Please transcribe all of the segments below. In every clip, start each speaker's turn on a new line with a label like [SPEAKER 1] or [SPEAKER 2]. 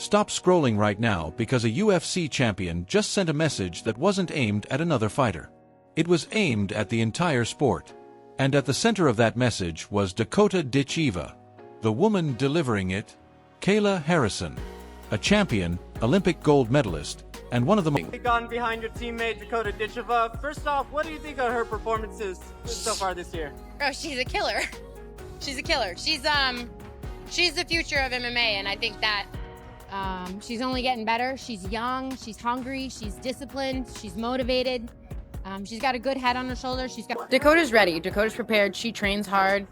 [SPEAKER 1] Stop scrolling right now because a UFC champion just sent a message that wasn't aimed at another fighter. It was aimed at the entire sport. And at the center of that message was Dakota Ditcheva. The woman delivering it, Kayla Harrison. A champion, Olympic gold medalist, and one of the most...
[SPEAKER 2] Gone behind your teammate Dakota Ditcheva. First off, what do you think of her performances so far this year?
[SPEAKER 3] Oh, she's a killer. She's a killer. She's the future of MMA, and I think that she's only getting better. She's young, she's hungry, she's disciplined, she's motivated. She's got a good head on her shoulders. Dakota's ready. Dakota's prepared. She trains hard.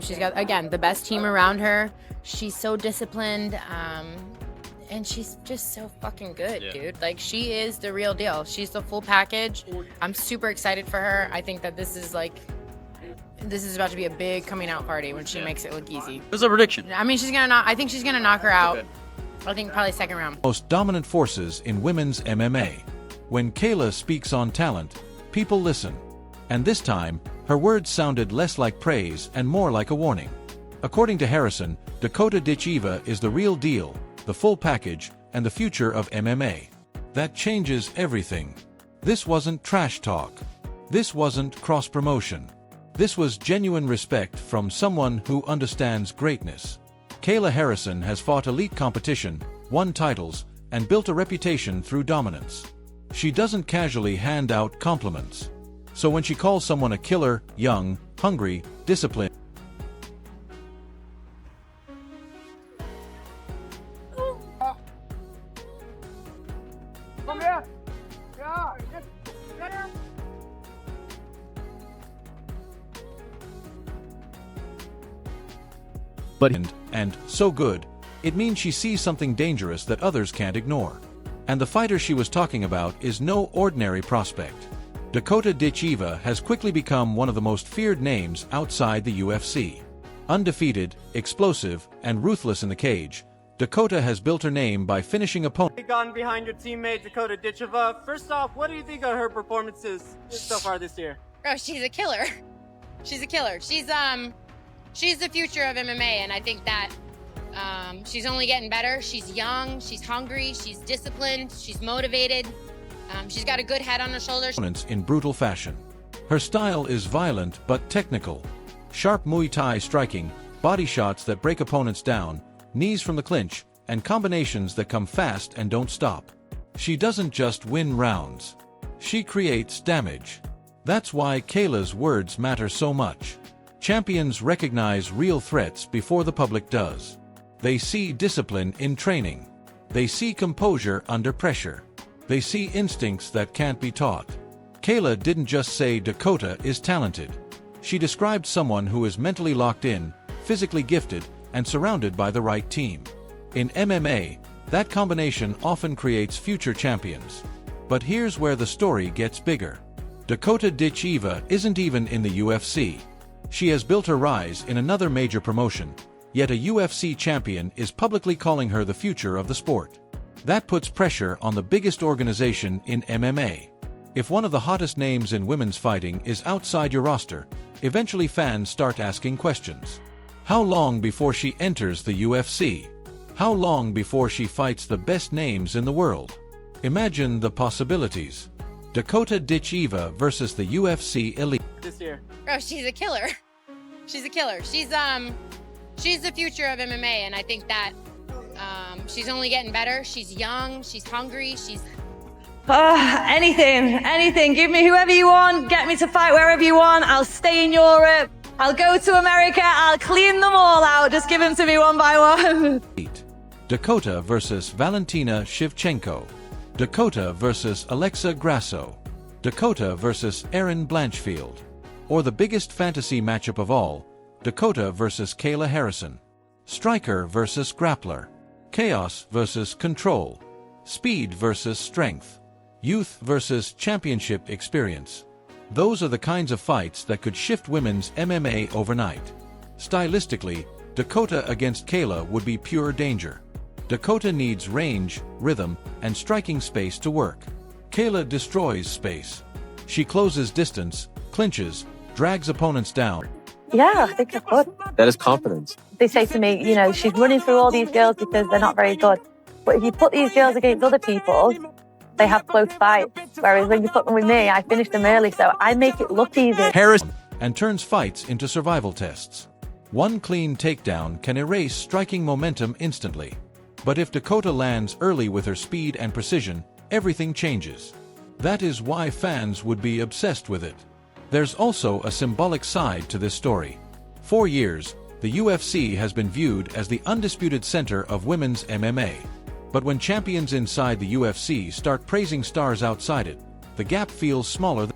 [SPEAKER 3] She's got, again, the best team around her. She's so disciplined. And she's just so fucking good, dude. Like, she is the real deal. She's the full package. I'm super excited for her. I think that this is about to be a big coming out party when she makes it look easy.
[SPEAKER 4] What's a prediction?
[SPEAKER 3] I mean, I think she's gonna knock her out. Okay. I think probably second round.
[SPEAKER 1] Most dominant forces in women's MMA. When Kayla speaks on talent, people listen. And this time, her words sounded less like praise and more like a warning. According to Harrison, Dakota Ditcheva is the real deal, the full package, and the future of MMA. That changes everything. This wasn't trash talk. This wasn't cross-promotion. This was genuine respect from someone who understands greatness. Kayla Harrison has fought elite competition, won titles, and built a reputation through dominance. She doesn't casually hand out compliments. So when she calls someone a killer, young, hungry, disciplined, and so good, it means she sees something dangerous that others can't ignore. And the fighter she was talking about is no ordinary prospect. Dakota Ditcheva has quickly become one of the most feared names outside the UFC. Undefeated, explosive, and ruthless in the cage, Dakota has built her name by finishing opponents.
[SPEAKER 2] Gone behind your teammate Dakota Ditcheva. First off, what do you think of her performances so far this year?
[SPEAKER 3] Oh, she's a killer. She's a killer. She's the future of MMA, and I think that she's only getting better. She's young, she's hungry, she's disciplined, she's motivated. She's got a good head on her shoulders.
[SPEAKER 1] In brutal fashion. Her style is violent but technical. Sharp Muay Thai striking, body shots that break opponents down, knees from the clinch, and combinations that come fast and don't stop. She doesn't just win rounds. She creates damage. That's why Kayla's words matter so much. Champions recognize real threats before the public does. They see discipline in training. They see composure under pressure. They see instincts that can't be taught. Kayla didn't just say Dakota is talented. She described someone who is mentally locked in, physically gifted, and surrounded by the right team. In MMA, that combination often creates future champions. But here's where the story gets bigger. Dakota Ditcheva isn't even in the UFC. She has built her rise in another major promotion, yet a UFC champion is publicly calling her the future of the sport. That puts pressure on the biggest organization in MMA. If one of the hottest names in women's fighting is outside your roster, eventually fans start asking questions. How long before she enters the UFC? How long before she fights the best names in the world? Imagine the possibilities. Dakota Ditcheva versus the UFC elite.
[SPEAKER 2] This year.
[SPEAKER 3] Oh, she's a killer. She's a killer. She's the future of MMA, and I think that she's only getting better. She's young, she's hungry, she's...
[SPEAKER 5] Anything. Give me whoever you want. Get me to fight wherever you want. I'll stay in Europe. I'll go to America. I'll clean them all out. Just give them to me one by one.
[SPEAKER 1] Dakota versus Valentina Shevchenko. Dakota versus Alexa Grasso. Dakota versus Erin Blanchfield. Or the biggest fantasy matchup of all, Dakota versus Kayla Harrison. Striker versus grappler. Chaos versus control. Speed versus strength. Youth versus championship experience. Those are the kinds of fights that could shift women's MMA overnight. Stylistically, Dakota against Kayla would be pure danger. Dakota needs range, rhythm, and striking space to work. Kayla destroys space. She closes distance, clinches, drags opponents down.
[SPEAKER 5] Yeah, I think I could.
[SPEAKER 4] That is confidence.
[SPEAKER 5] They say to me, she's running through all these girls because they're not very good. But if you put these girls against other people, they have close fights. Whereas when you put them with me, I finish them early, so I make it look easy.
[SPEAKER 1] Harrison and turns fights into survival tests. One clean takedown can erase striking momentum instantly. But if Dakota lands early with her speed and precision, everything changes. That is why fans would be obsessed with it. There's also a symbolic side to this story. For years, the UFC has been viewed as the undisputed center of women's MMA. But when champions inside the UFC start praising stars outside it, the gap feels smaller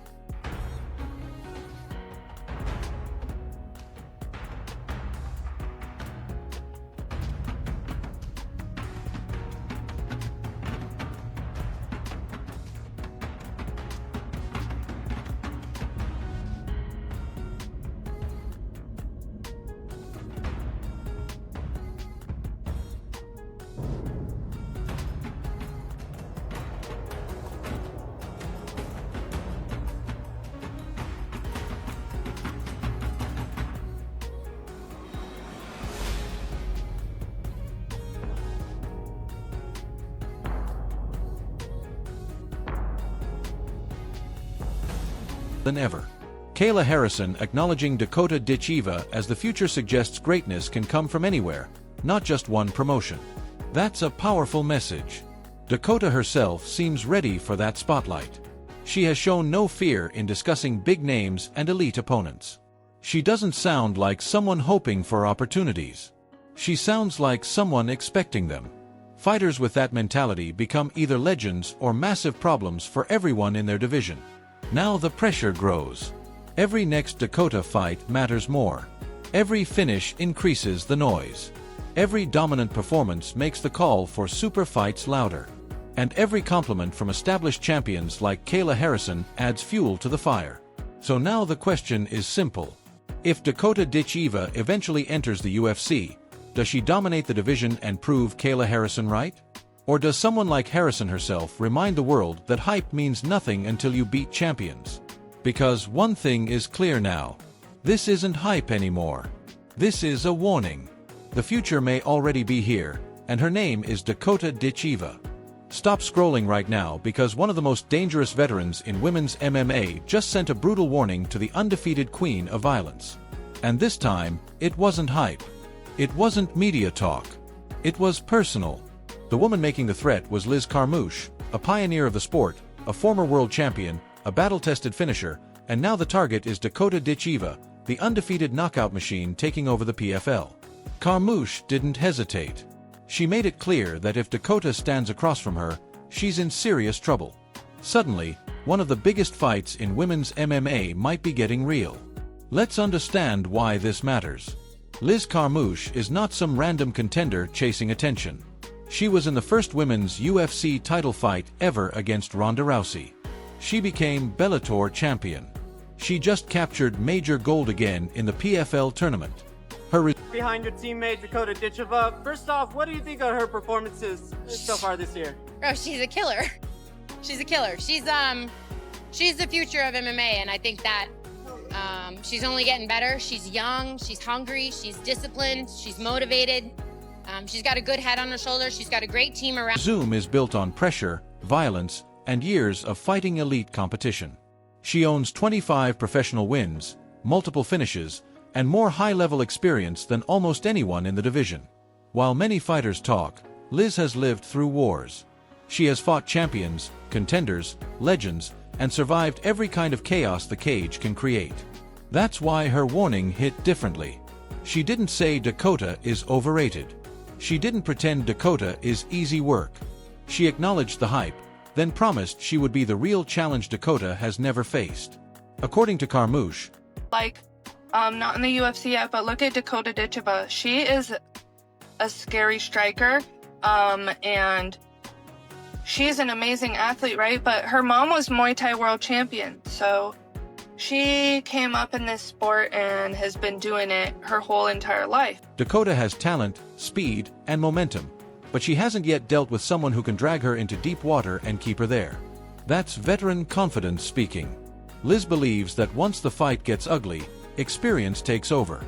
[SPEAKER 1] than ever. Kayla Harrison acknowledging Dakota Ditcheva as the future suggests greatness can come from anywhere, not just one promotion. That's a powerful message. Dakota herself seems ready for that spotlight. She has shown no fear in discussing big names and elite opponents. She doesn't sound like someone hoping for opportunities. She sounds like someone expecting them. Fighters with that mentality become either legends or massive problems for everyone in their division. Now the pressure grows. Every next Dakota fight matters more. Every finish increases the noise. Every dominant performance makes the call for super fights louder. And every compliment from established champions like Kayla Harrison adds fuel to the fire. So now the question is simple. If Dakota Ditcheva eventually enters the UFC, does she dominate the division and prove Kayla Harrison right? Or does someone like Harrison herself remind the world that hype means nothing until you beat champions? Because one thing is clear now. This isn't hype anymore. This is a warning. The future may already be here, and her name is Dakota Ditcheva. Stop scrolling right now because one of the most dangerous veterans in women's MMA just sent a brutal warning to the undefeated queen of violence. And this time, it wasn't hype. It wasn't media talk. It was personal. The woman making the threat was Liz Carmouche, a pioneer of the sport, a former world champion, a battle-tested finisher, and now the target is Dakota Ditcheva, the undefeated knockout machine taking over the PFL. Carmouche didn't hesitate. She made it clear that if Dakota stands across from her, she's in serious trouble. Suddenly, one of the biggest fights in women's MMA might be getting real. Let's understand why this matters. Liz Carmouche is not some random contender chasing attention. She was in the first women's UFC title fight ever against Ronda Rousey. She became Bellator champion. She just captured major gold again in the PFL tournament.
[SPEAKER 2] Behind your teammate Dakota Ditcheva, first off, what do you think of her performances so far this year?
[SPEAKER 3] Oh, she's a killer. She's a killer. She's the future of MMA, and I think that she's only getting better. She's young, she's hungry, she's disciplined, she's motivated. She's got a good head on her shoulders. She's got a great team around.
[SPEAKER 1] Zoom is built on pressure, violence, and years of fighting elite competition. She owns 25 professional wins, multiple finishes, and more high-level experience than almost anyone in the division. While many fighters talk, Liz has lived through wars. She has fought champions, contenders, legends, and survived every kind of chaos the cage can create. That's why her warning hit differently. She didn't say Dakota is overrated. She didn't pretend Dakota is easy work. She acknowledged the hype, then promised she would be the real challenge Dakota has never faced. According to Carmouche,
[SPEAKER 4] not in the UFC yet, but look at Dakota Ditcheva. She is a scary striker, and she's an amazing athlete, right? But her mom was Muay Thai world champion, so she came up in this sport and has been doing it her whole entire life.
[SPEAKER 1] Dakota has talent, speed, and momentum, but she hasn't yet dealt with someone who can drag her into deep water and keep her there. That's veteran confidence speaking. Liz believes that once the fight gets ugly, experience takes over.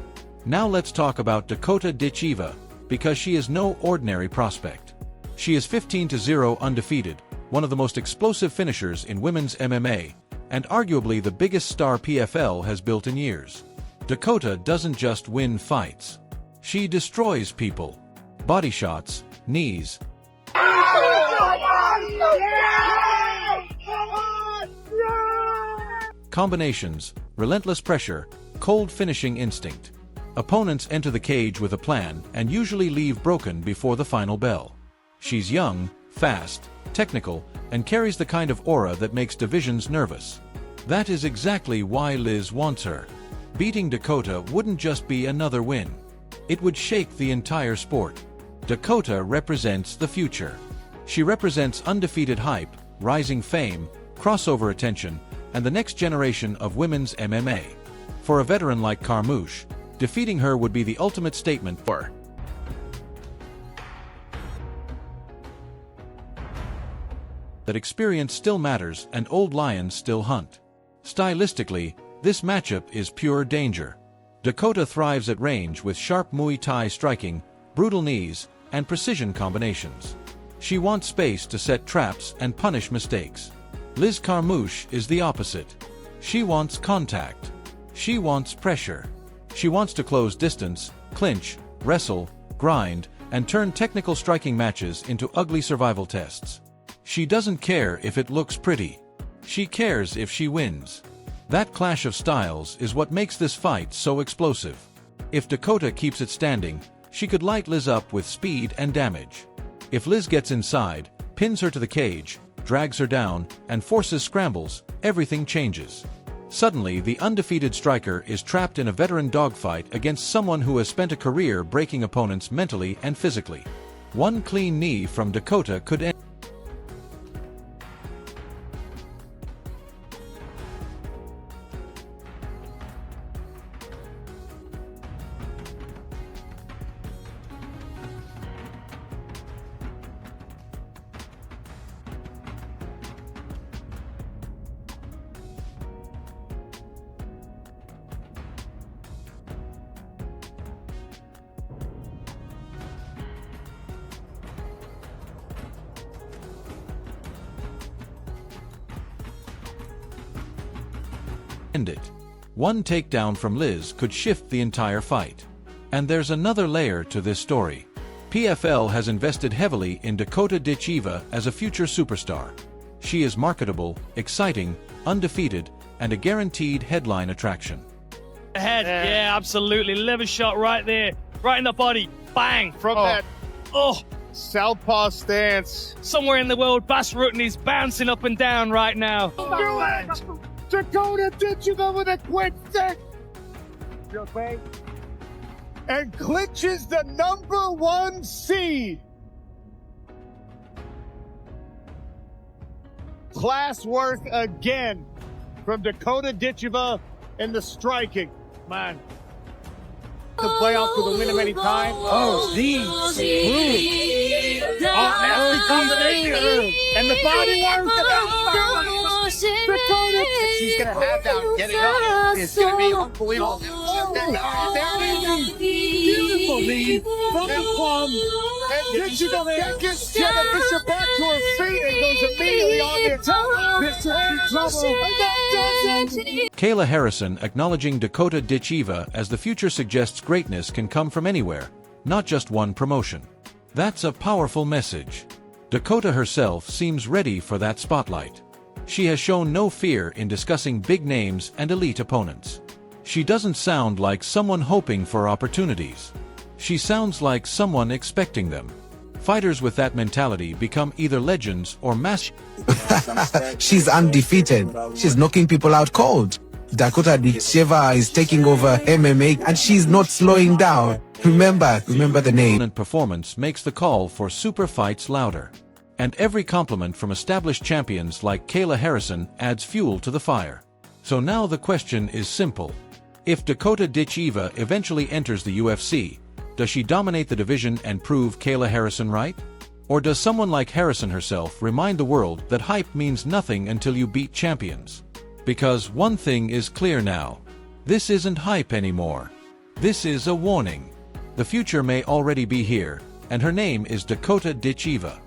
[SPEAKER 1] Now let's talk about Dakota Ditcheva, because she is no ordinary prospect. She is 15-0 undefeated, one of the most explosive finishers in women's MMA, and arguably the biggest star PFL has built in years. Dakota doesn't just win fights. She destroys people. Body shots, knees, combinations, relentless pressure, cold finishing instinct. Opponents enter the cage with a plan and usually leave broken before the final bell. She's young, fast, technical, and carries the kind of aura that makes divisions nervous. That is exactly why Liz wants her. Beating Dakota wouldn't just be another win. It would shake the entire sport. Dakota represents the future. She represents undefeated hype, rising fame, crossover attention, and the next generation of women's MMA. For a veteran like Carmouche, defeating her would be the ultimate statement for her. That experience still matters and old lions still hunt. Stylistically, this matchup is pure danger. Dakota thrives at range with sharp Muay Thai striking, brutal knees, and precision combinations. She wants space to set traps and punish mistakes. Liz Carmouche is the opposite. She wants contact. She wants pressure. She wants to close distance, clinch, wrestle, grind, and turn technical striking matches into ugly survival tests. She doesn't care if it looks pretty. She cares if she wins. That clash of styles is what makes this fight so explosive. If Dakota keeps it standing, she could light Liz up with speed and damage. If Liz gets inside, pins her to the cage, drags her down, and forces scrambles, everything changes. Suddenly, the undefeated striker is trapped in a veteran dogfight against someone who has spent a career breaking opponents mentally and physically. One clean knee from Dakota could end. It. One takedown from Liz could shift the entire fight. And there's another layer to this story. PFL has invested heavily in Dakota Ditcheva as a future superstar. She is marketable, exciting, undefeated, and a guaranteed headline attraction.
[SPEAKER 6] Head, yeah, absolutely. Liver shot right there, right in the body. Bang!
[SPEAKER 7] From that southpaw stance.
[SPEAKER 6] Somewhere in the world, Bas Rutten is bouncing up and down right now.
[SPEAKER 7] Do it! Dakota Ditcheva with a quick stick. And clinches the #1 seed. Class work again from Dakota Ditcheva in the striking. Man. The playoff to the win many times. Oh, these. Nasty combination. And the body work. Dakota. She's going to have that getting up. It's going to be unbelievable. Beautiful lead from the plum. And Ditcheva gets Jenna Bishop back to her feet and goes immediately on the attack. Bishop in trouble.
[SPEAKER 1] Kayla Harrison acknowledging Dakota Ditcheva as the future suggests greatness can come from anywhere, not just one promotion. That's a powerful message. Dakota herself seems ready for that spotlight. She has shown no fear in discussing big names and elite opponents. She doesn't sound like someone hoping for opportunities. She sounds like someone expecting them. Fighters with that mentality become either legends or
[SPEAKER 8] She's undefeated. She's knocking people out cold. Dakota Ditcheva is taking over MMA and she's not slowing down. Remember the name.
[SPEAKER 1] Performance makes the call for super fights louder. And every compliment from established champions like Kayla Harrison adds fuel to the fire. So now the question is simple. If Dakota Ditcheva eventually enters the UFC, does she dominate the division and prove Kayla Harrison right? Or does someone like Harrison herself remind the world that hype means nothing until you beat champions? Because one thing is clear now. This isn't hype anymore. This is a warning. The future may already be here, and her name is Dakota Ditcheva.